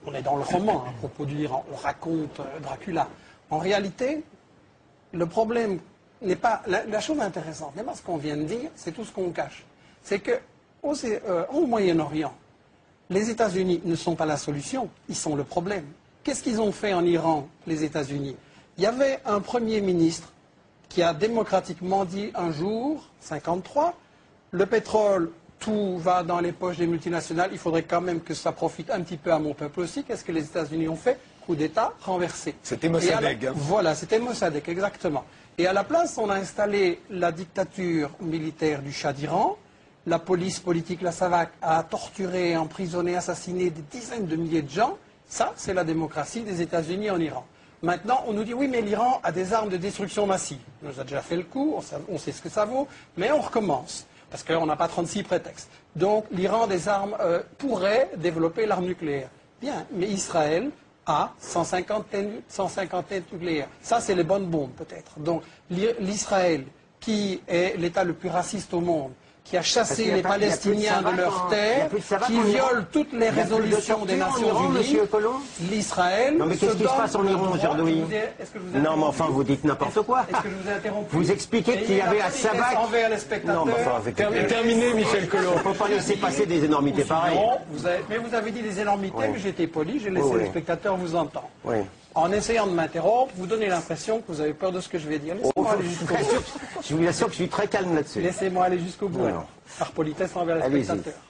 on est dans le roman à propos de l'Iran, on raconte Dracula. En réalité, le problème n'est pas... La chose intéressante n'est pas ce qu'on vient de dire, c'est tout ce qu'on cache. C'est qu'au Moyen-Orient, les États-Unis ne sont pas la solution, ils sont le problème. Qu'est-ce qu'ils ont fait en Iran, les États-Unis? Il y avait un Premier ministre qui a démocratiquement dit un jour, 1953, le pétrole, tout va dans les poches des multinationales, il faudrait quand même que ça profite un petit peu à mon peuple aussi. Qu'est-ce que les États-Unis ont fait? Coup d'État, renversé. C'était Mossadegh. Voilà, c'était Mossadegh, exactement. Et à la place, on a installé la dictature militaire du Shah d'Iran. La police politique, la SAVAK, a torturé, emprisonné, assassiné des dizaines de milliers de gens. Ça, c'est la démocratie des États-Unis en Iran. Maintenant, on nous dit, oui, mais l'Iran a des armes de destruction massive. On nous a déjà fait le coup, on sait ce que ça vaut, mais on recommence, parce qu'on n'a pas 36 prétextes. Donc, l'Iran des armes pourrait développer l'arme nucléaire. Bien, mais Israël a 150 têtes nucléaires. Ça, c'est les bonnes bombes, peut-être. Donc, l'Israël, qui est l'État le plus raciste au monde, qui a chassé les Palestiniens de leurs terres, qui viole toutes les résolutions des Nations Unies, l'Israël... Non mais qu'est-ce qui se passe en Iran aujourd'hui? Non mais enfin vous dites n'importe quoi. Est-ce que je vous ai interrompu? Vous expliquez qu'il y avait à SAVAK... envers les spectateurs... Non mais enfin, Terminé, Michel Collomb. On ne peut pas laisser passer des énormités pareilles. Non, mais vous avez dit des énormités, mais j'étais poli, j'ai laissé les spectateurs vous entendre. Oui. En essayant de m'interrompre, vous donnez l'impression que vous avez peur de ce que je vais dire. Laissez-moi aller jusqu'au bout. Je vous assure que je suis très calme là-dessus. Laissez-moi aller jusqu'au bout, alors. Par politesse envers les spectateurs.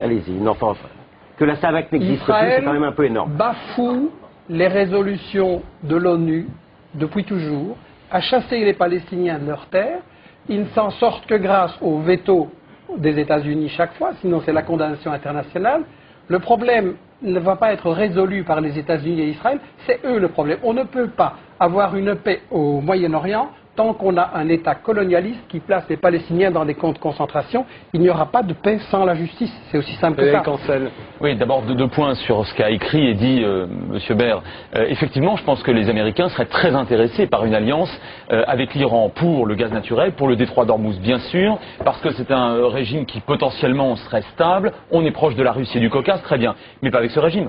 Allez-y, non, enfin, que la SAVAK n'existe plus, c'est quand même un peu énorme. Bafoue les résolutions de l'ONU depuis toujours, a chassé les Palestiniens de leurs terres. Ils ne s'en sortent que grâce au veto des États-Unis chaque fois, sinon c'est la condamnation internationale. Le problème ne va pas être résolu par les États-Unis et Israël, c'est eux le problème. On ne peut pas avoir une paix au Moyen-Orient tant qu'on a un État colonialiste qui place les Palestiniens dans des camps de concentration. Il n'y aura pas de paix sans la justice. C'est aussi simple que ça. Cancel. Oui, d'abord deux points sur ce qu'a écrit et dit M. Baird. Effectivement, je pense que les Américains seraient très intéressés par une alliance avec l'Iran pour le gaz naturel, pour le détroit d'Ormuz, bien sûr, parce que c'est un régime qui potentiellement serait stable. On est proche de la Russie et du Caucase, très bien, mais pas avec ce régime.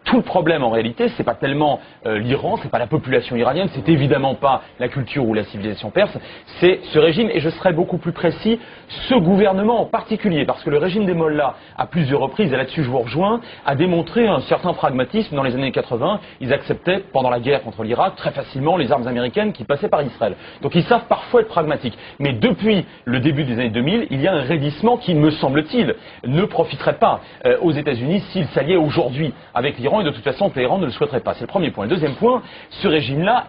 Tout le problème en réalité, c'est pas tellement l'Iran, c'est pas la population iranienne, c'est évidemment pas la culture ou la civilisation perse, c'est ce régime, et je serais beaucoup plus précis, ce gouvernement en particulier, parce que le régime des Mollahs, à plusieurs reprises, et là-dessus je vous rejoins, a démontré un certain pragmatisme dans les années 80. Ils acceptaient, pendant la guerre contre l'Irak, très facilement les armes américaines qui passaient par Israël. Donc ils savent parfois être pragmatiques. Mais depuis le début des années 2000, il y a un raidissement qui, me semble-t-il, ne profiterait pas aux États-Unis s'ils s'alliaient aujourd'hui avec l'Iran. Et de toute façon, Téhéran ne le souhaiterait pas. C'est le premier point. Le deuxième point, ce régime-là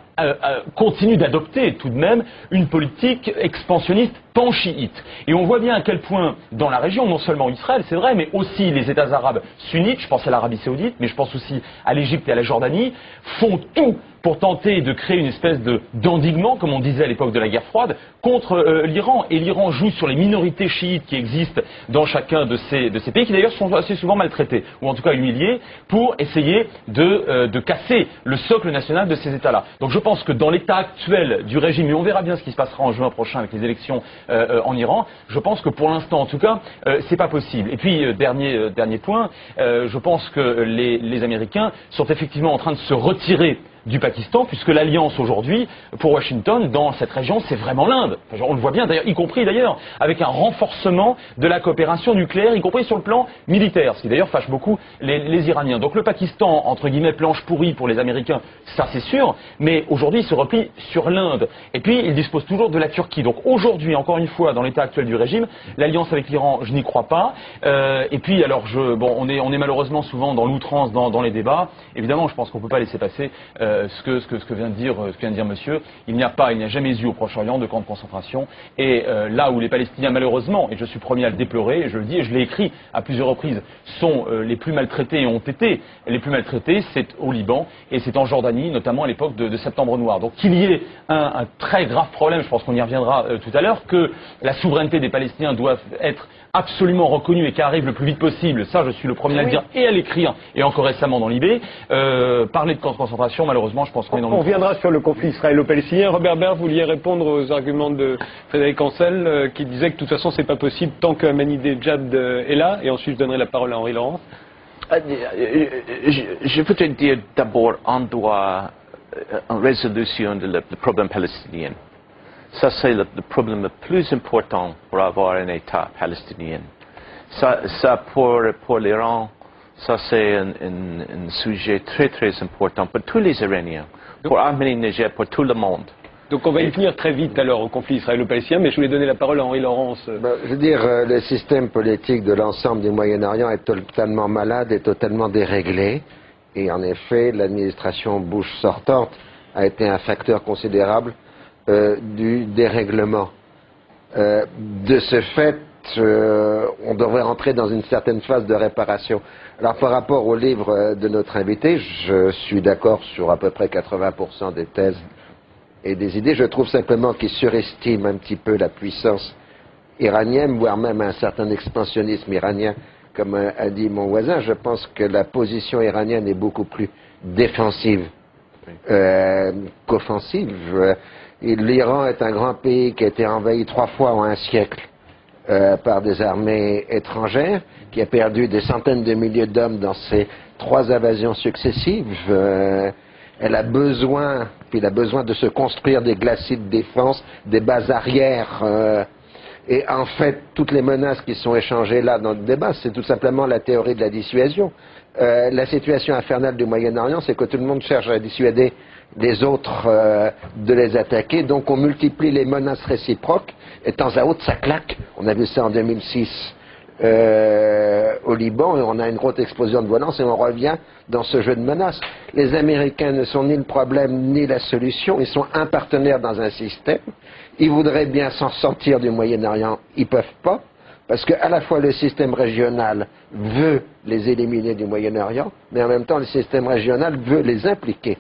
continue d'adopter tout de même une politique expansionniste pan-chiite. Et on voit bien à quel point, dans la région, non seulement Israël, c'est vrai, mais aussi les États arabes sunnites, je pense à l'Arabie saoudite, mais je pense aussi à l'Égypte et à la Jordanie, font tout pour tenter de créer une espèce d'endiguement, comme on disait à l'époque de la guerre froide, contre l'Iran. Et l'Iran joue sur les minorités chiites qui existent dans chacun de ces pays, qui d'ailleurs sont assez souvent maltraités, ou en tout cas humiliés, pour essayer de casser le socle national de ces États-là. Donc je pense que dans l'état actuel du régime, et on verra bien ce qui se passera en juin prochain avec les élections en Iran, je pense que pour l'instant, en tout cas, c'est pas possible. Et puis, dernier point, je pense que les Américains sont effectivement en train de se retirer du Pakistan, puisque l'alliance aujourd'hui, pour Washington, dans cette région, c'est vraiment l'Inde. Enfin, on le voit bien, d'ailleurs, y compris d'ailleurs, avec un renforcement de la coopération nucléaire, y compris sur le plan militaire, ce qui d'ailleurs fâche beaucoup les Iraniens. Donc le Pakistan, entre guillemets, planche pourrie pour les Américains, ça c'est sûr, mais aujourd'hui, il se replie sur l'Inde. Et puis, il dispose toujours de la Turquie. Donc aujourd'hui, encore une fois, dans l'état actuel du régime, l'alliance avec l'Iran, je n'y crois pas. Et puis, alors, on est malheureusement souvent dans l'outrance dans les débats. Évidemment, je pense qu'on ne peut pas laisser passer ce que vient de dire monsieur. Il n'y a jamais eu au Proche-Orient de camps de concentration. Et là où les Palestiniens, malheureusement, et je suis premier à le déplorer, et je le dis et je l'ai écrit à plusieurs reprises, sont les plus maltraités et ont été les plus maltraités, c'est au Liban et c'est en Jordanie, notamment à l'époque de Septembre Noir. Donc qu'il y ait un très grave problème, je pense qu'on y reviendra tout à l'heure, que la souveraineté des Palestiniens doit être absolument reconnue et qu'elle arrive le plus vite possible, ça je suis le premier à le dire et à l'écrire, et encore récemment dans l'IB. Parler de camps de concentration, malheureusement, je pense qu'on est dans le... On reviendra sur le conflit israélo-palestinien. Robert Baird, vous vouliez répondre aux arguments de Frédéric Ancel, qui disait que de toute façon c'est pas possible tant qu'Ahmadinejad est là, et ensuite je donnerai la parole à Henri Laurence. Je voudrais dire d'abord, on doit une résolution du problème palestinien. Ça, c'est le problème le plus important pour avoir un État palestinien. Ça pour l'Iran, ça c'est un sujet très très important pour tous les Iraniens, pour Arménie, Niger, pour tout le monde. Donc on va y venir très vite alors au conflit israélo-palestinien, mais je voulais donner la parole à Henri Laurence. Je veux dire, le système politique de l'ensemble du Moyen-Orient est totalement malade et totalement déréglé. Et en effet, l'administration Bush sortante a été un facteur considérable du dérèglement. De ce fait, on devrait rentrer dans une certaine phase de réparation. Alors par rapport au livre de notre invité, je suis d'accord sur à peu près 80% des thèses et des idées. Je trouve simplement qu'il surestime un petit peu la puissance iranienne, voire même un certain expansionnisme iranien, comme a dit mon voisin. Je pense que la position iranienne est beaucoup plus défensive qu'offensive. L'Iran est un grand pays qui a été envahi 3 fois en un siècle par des armées étrangères, qui a perdu des centaines de milliers d'hommes dans ces 3 invasions successives. Elle a besoin de se construire des glacis de défense, des bases arrières. Et en fait, toutes les menaces qui sont échangées là dans le débat, c'est tout simplement la théorie de la dissuasion. La situation infernale du Moyen-Orient, c'est que tout le monde cherche à dissuader les autres de les attaquer. Donc on multiplie les menaces réciproques. Et de temps à autre, ça claque. On a vu ça en 2006 au Liban, et on a une grosse explosion de violence et on revient dans ce jeu de menaces. Les Américains ne sont ni le problème ni la solution. Ils sont un partenaire dans un système. Ils voudraient bien s'en sortir du Moyen-Orient. Ils peuvent pas. Parce qu'à la fois le système régional veut les éliminer du Moyen-Orient, mais en même temps le système régional veut les impliquer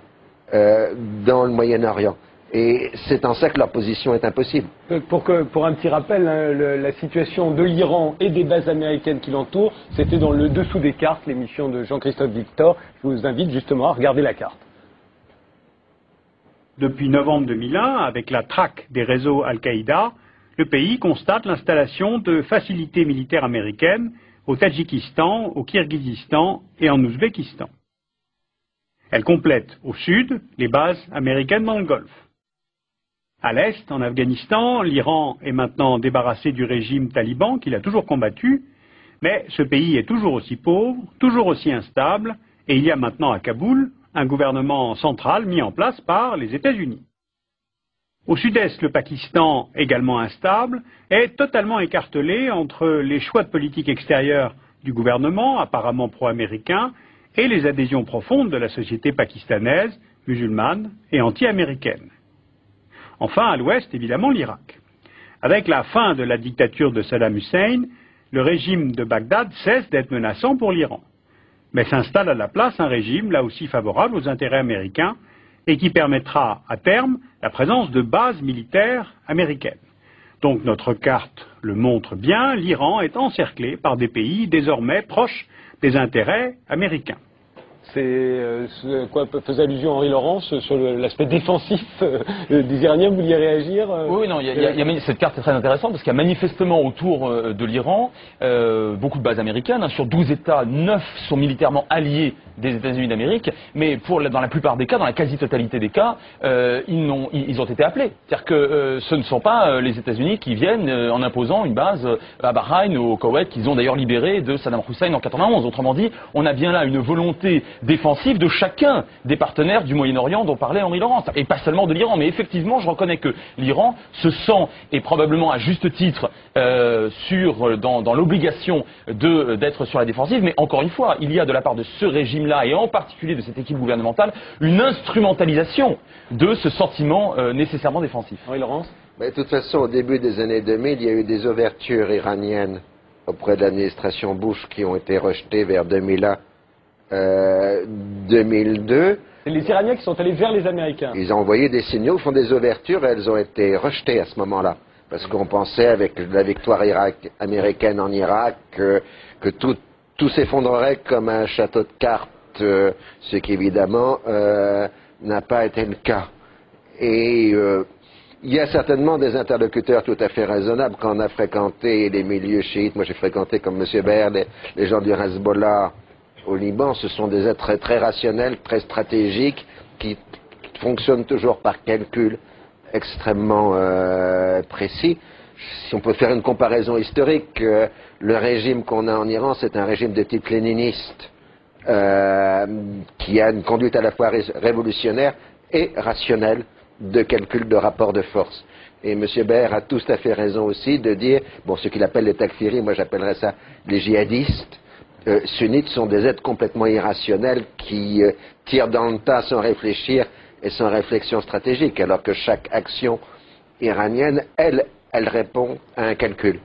dans le Moyen-Orient. Et c'est en ça que leur position est impossible. Pour un petit rappel, la situation de l'Iran et des bases américaines qui l'entourent, c'était dans le dessous des cartes, l'émission de Jean-Christophe Victor. Je vous invite justement à regarder la carte. Depuis novembre 2001, avec la traque des réseaux Al-Qaïda, le pays constate l'installation de facilités militaires américaines au Tadjikistan, au Kirghizistan et en Ouzbékistan. Elle complète au sud les bases américaines dans le Golfe. À l'est, en Afghanistan, l'Iran est maintenant débarrassé du régime taliban qu'il a toujours combattu, mais ce pays est toujours aussi pauvre, toujours aussi instable, et il y a maintenant à Kaboul un gouvernement central mis en place par les États-Unis. Au sud-est, le Pakistan, également instable, est totalement écartelé entre les choix de politique extérieure du gouvernement, apparemment pro-américain, et les adhésions profondes de la société pakistanaise, musulmane et anti-américaine. Enfin, à l'ouest, évidemment, l'Irak. Avec la fin de la dictature de Saddam Hussein, le régime de Bagdad cesse d'être menaçant pour l'Iran. Mais s'installe à la place un régime, là aussi favorable aux intérêts américains, et qui permettra à terme la présence de bases militaires américaines. Donc notre carte le montre bien, l'Iran est encerclé par des pays désormais proches des intérêts américains. C'est ce quoi faisait allusion Henri Laurence sur l'aspect défensif des Iraniens. Vous vouliez réagir Oui, non, cette carte est très intéressante parce qu'il y a manifestement autour de l'Iran beaucoup de bases américaines. Hein, sur 12 États, 9 sont militairement alliés des États-Unis d'Amérique, mais dans la plupart des cas, dans la quasi-totalité des cas, ils ont été appelés. C'est-à-dire que ce ne sont pas les États-Unis qui viennent en imposant une base à Bahreïn ou au Koweït qu'ils ont d'ailleurs libéré de Saddam Hussein en 91. Autrement dit, on a bien là une volonté défensive de chacun des partenaires du Moyen-Orient dont parlait Henri Laurence, et pas seulement de l'Iran, mais effectivement je reconnais que l'Iran se sent, et probablement à juste titre, dans l'obligation d'être sur la défensive, mais encore une fois, il y a de la part de ce régime-là, et en particulier de cette équipe gouvernementale, une instrumentalisation de ce sentiment nécessairement défensif. Henri Laurence ? Mais de toute façon, au début des années 2000, il y a eu des ouvertures iraniennes auprès de l'administration Bush qui ont été rejetées vers 2001. 2002. C'est les Iraniens qui sont allés vers les Américains. Ils ont envoyé des signaux, font des ouvertures, et elles ont été rejetées à ce moment-là. Parce qu'on pensait, avec la victoire américaine en Irak, que tout s'effondrerait comme un château de cartes, ce qui évidemment n'a pas été le cas. Et il y a certainement des interlocuteurs tout à fait raisonnables. Quand on a fréquenté les milieux chiites, moi j'ai fréquenté comme M. Baird les gens du Hezbollah au Liban, ce sont des êtres très rationnels, très stratégiques, qui fonctionnent toujours par calcul extrêmement précis. Si on peut faire une comparaison historique, le régime qu'on a en Iran, c'est un régime de type léniniste, qui a une conduite à la fois révolutionnaire et rationnelle de calcul de rapport de force. Et M. Behr a tout à fait raison aussi de dire, bon, ce qu'il appelle les takfiris, moi j'appellerais ça les djihadistes, sunnites sont des êtres complètement irrationnels qui tirent dans le tas sans réfléchir et sans réflexion stratégique, alors que chaque action iranienne, elle répond à un calcul.